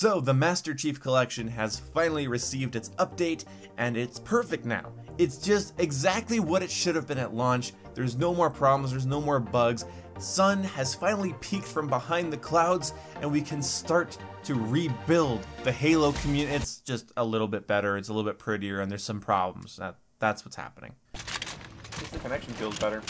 So, the Master Chief Collection has finally received its update, and it's perfect now. It's just exactly what it should have been at launch. There's no more problems, there's no more bugs. Sun has finally peeked from behind the clouds, and we can start to rebuild the Halo community. It's just a little bit better, it's a little bit prettier, and there's some problems. That's what's happening. At least the connection feels better.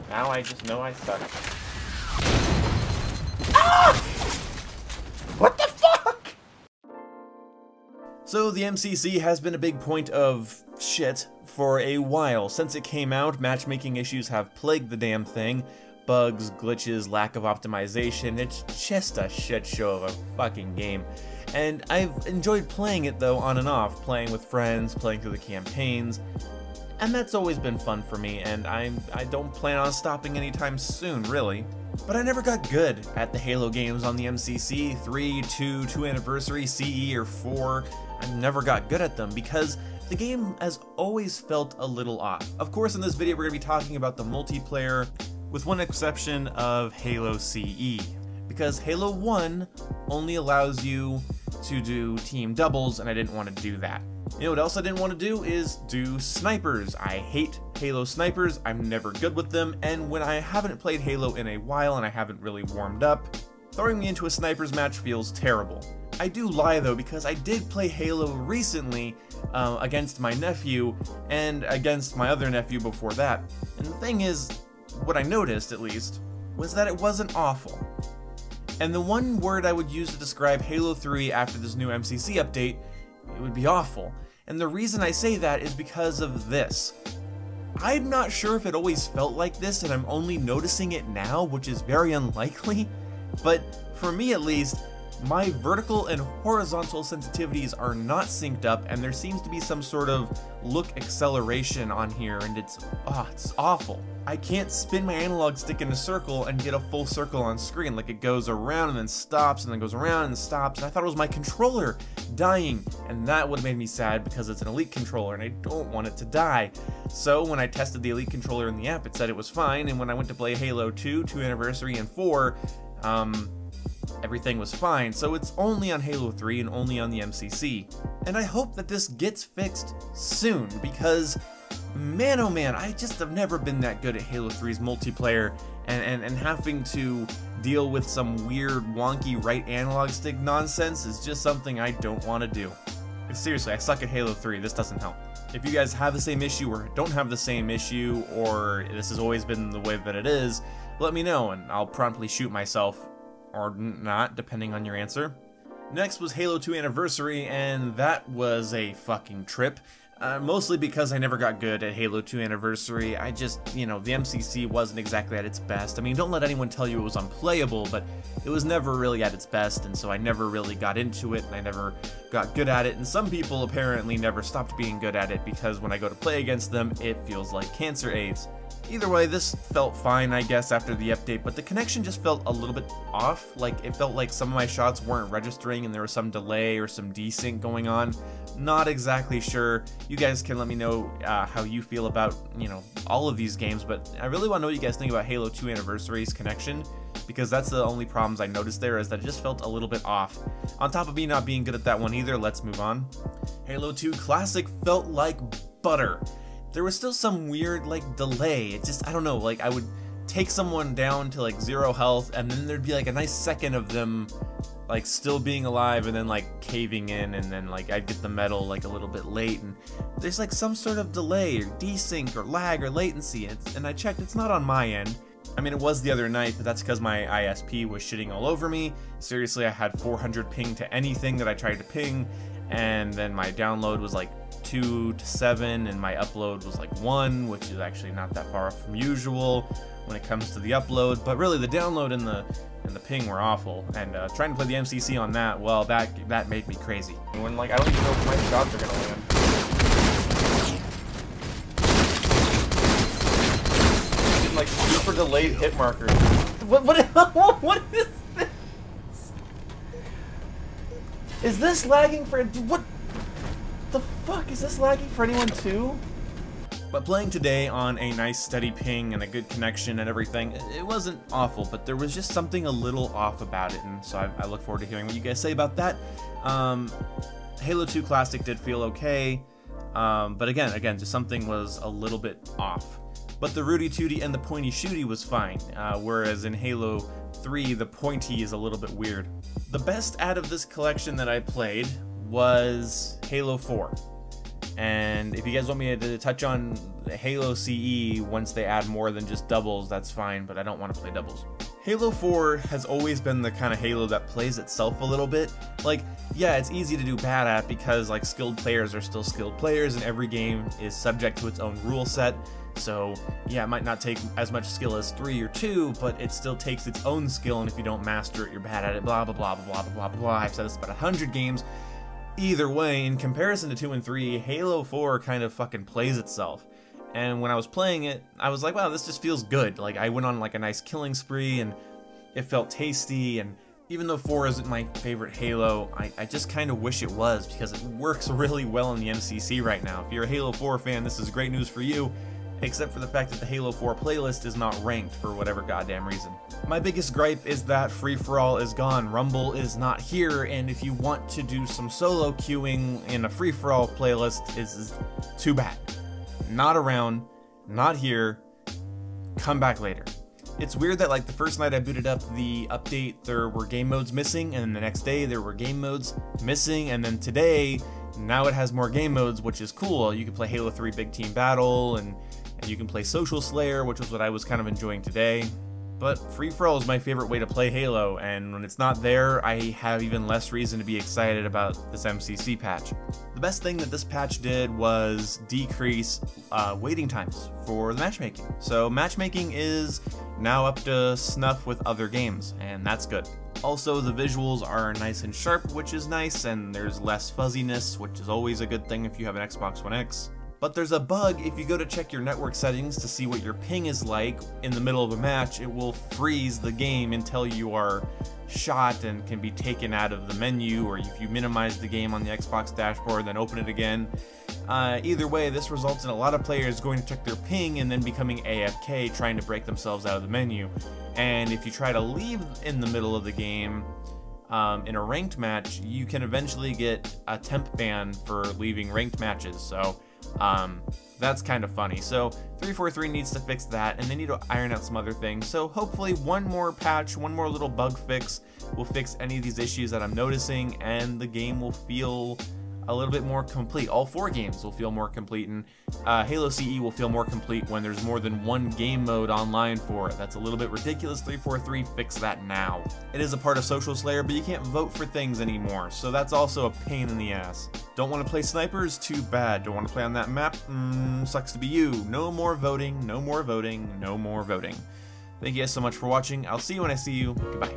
Now I just know I suck. Ah! What the fuck? So the MCC has been a big point of shit for a while. Since it came out, matchmaking issues have plagued the damn thing. Bugs, glitches, lack of optimization, it's just a shit show of a fucking game. And I've enjoyed playing it though on and off, playing with friends, playing through the campaigns, and that's always been fun for me, and I don't plan on stopping anytime soon, really. But I never got good at the Halo games on the MCC, 3, 2 Anniversary, CE, or 4. I never got good at them because the game has always felt a little off. Of course, in this video we're going to be talking about the multiplayer, with one exception of Halo CE. Because Halo 1 only allows you to do team doubles, and I didn't want to do that. You know what else I didn't want to do is do snipers. I hate Halo snipers, I'm never good with them, and when I haven't played Halo in a while and I haven't really warmed up, throwing me into a snipers match feels terrible. I do lie though, because I did play Halo recently against my nephew and against my other nephew before that, and the thing is, what I noticed at least, was that it wasn't awful. And the one word I would use to describe Halo 3 after this new MCC update, it would be awful. And the reason I say that is because of this. I'm not sure if it always felt like this and I'm only noticing it now, which is very unlikely, but for me at least, my vertical and horizontal sensitivities are not synced up, and there seems to be some sort of look acceleration on here, and it's awful. I can't spin my analog stick in a circle and get a full circle on screen. Like, it goes around and then stops and then goes around and stops, and I thought it was my controller dying, and that would have made me sad because it's an Elite controller and I don't want it to die. So when I tested the Elite controller in the app, it said it was fine, and when I went to play Halo 2, 2 Anniversary, and 4, everything was fine, so it's only on Halo 3 and only on the MCC. And I hope that this gets fixed soon, because man oh man, I just have never been that good at Halo 3's multiplayer, and having to deal with some weird wonky right analog stick nonsense is just something I don't want to do. Seriously, I suck at Halo 3, this doesn't help. If you guys have the same issue or don't have the same issue, or this has always been the way that it is, let me know and I'll promptly shoot myself. Or not, depending on your answer. Next was Halo 2 Anniversary, and that was a fucking trip. Mostly because I never got good at Halo 2 Anniversary. I just, the MCC wasn't exactly at its best. I mean, don't let anyone tell you it was unplayable, but it was never really at its best, and so I never really got into it, and I never got good at it, and some people apparently never stopped being good at it because when I go to play against them, it feels like cancer AIDS. Either way, this felt fine, I guess, after the update, but the connection just felt a little bit off. Like, it felt like some of my shots weren't registering and there was some delay or some desync going on. Not exactly sure. You guys can let me know how you feel about, all of these games, but I really want to know what you guys think about Halo 2 Anniversary's connection, because that's the only problems I noticed there, is that it just felt a little bit off. On top of me not being good at that one either, let's move on. Halo 2 Classic felt like butter. There was still some weird, delay. It just, I don't know, I would take someone down to, 0 health, and then there'd be, a nice second of them, still being alive, and then, caving in, and then, I'd get the medal, a little bit late, and there's, some sort of delay, or desync, or lag, or latency, and I checked, it's not on my end. I mean, it was the other night, but that's because my ISP was shitting all over me. Seriously, I had 400 ping to anything that I tried to ping, and then my download was, 2 to 7, and my upload was 1, which is actually not that far off from usual when it comes to the upload, but really the download and the ping were awful, and trying to play the MCC on that, well, that made me crazy. When I don't even know if my shots are gonna land. Getting super delayed hit markers. What is this? Is this lagging for what? The fuck, is this lagging for anyone too? But playing today on a nice steady ping and a good connection and everything, it wasn't awful, but there was just something a little off about it, and so I look forward to hearing what you guys say about that. Halo 2 Classic did feel okay, but again, just something was a little bit off. But the Rooty Tooty and the Pointy Shooty was fine, whereas in Halo 3, the pointy is a little bit weird. The best out of this collection that I played was Halo 4. And if you guys want me to touch on Halo CE once they add more than just doubles, that's fine, but I don't want to play doubles. Halo 4 has always been the kind of Halo that plays itself a little bit. Like, yeah, it's easy to do bad at because like skilled players are still skilled players and every game is subject to its own rule set. So yeah, it might not take as much skill as 3 or 2, but it still takes its own skill, and if you don't master it, you're bad at it, blah blah blah blah blah blah blah. I've said this about 100 games. Either way, in comparison to 2 and 3, Halo 4 kind of fucking plays itself. And when I was playing it, I was like, wow, this just feels good. Like, I went on like a nice killing spree, and it felt tasty, and even though 4 isn't my favorite Halo, I just kind of wish it was, because it works really well in the MCC right now. If you're a Halo 4 fan, this is great news for you, except for the fact that the Halo 4 playlist is not ranked for whatever goddamn reason. My biggest gripe is that free-for-all is gone, Rumble is not here, and if you want to do some solo queuing in a free-for-all playlist, is too bad. Not around, not here, come back later. It's weird that like the first night I booted up the update, there were game modes missing, and then the next day there were game modes missing, and then today, now it has more game modes, which is cool. You can play Halo 3 Big Team Battle, and you can play Social Slayer, which was what I was kind of enjoying today. But free-for-all is my favorite way to play Halo, and when it's not there, I have even less reason to be excited about this MCC patch. The best thing that this patch did was decrease waiting times for the matchmaking. So matchmaking is now up to snuff with other games, and that's good. Also, the visuals are nice and sharp, which is nice, and there's less fuzziness, which is always a good thing if you have an Xbox One X. But there's a bug. If you go to check your network settings to see what your ping is like in the middle of a match, it will freeze the game until you are shot and can be taken out of the menu, or if you minimize the game on the Xbox dashboard, then open it again. Either way, this results in a lot of players going to check their ping and then becoming AFK, trying to break themselves out of the menu. And if you try to leave in the middle of the game, in a ranked match, you can eventually get a temp ban for leaving ranked matches. So that's kind of funny. So 343 needs to fix that, and they need to iron out some other things. So hopefully one more patch, one more little bug fix will fix any of these issues that I'm noticing, and the game will feel a little bit more complete. All 4 games will feel more complete, and Halo CE will feel more complete when there's more than one game mode online for it. That's a little bit ridiculous. 343, fix that now. It is a part of Social Slayer, but you can't vote for things anymore, so that's also a pain in the ass. Don't want to play snipers? Too bad. Don't want to play on that map? Sucks to be you. No more voting, no more voting, no more voting. Thank you guys so much for watching. I'll see you when I see you. Goodbye.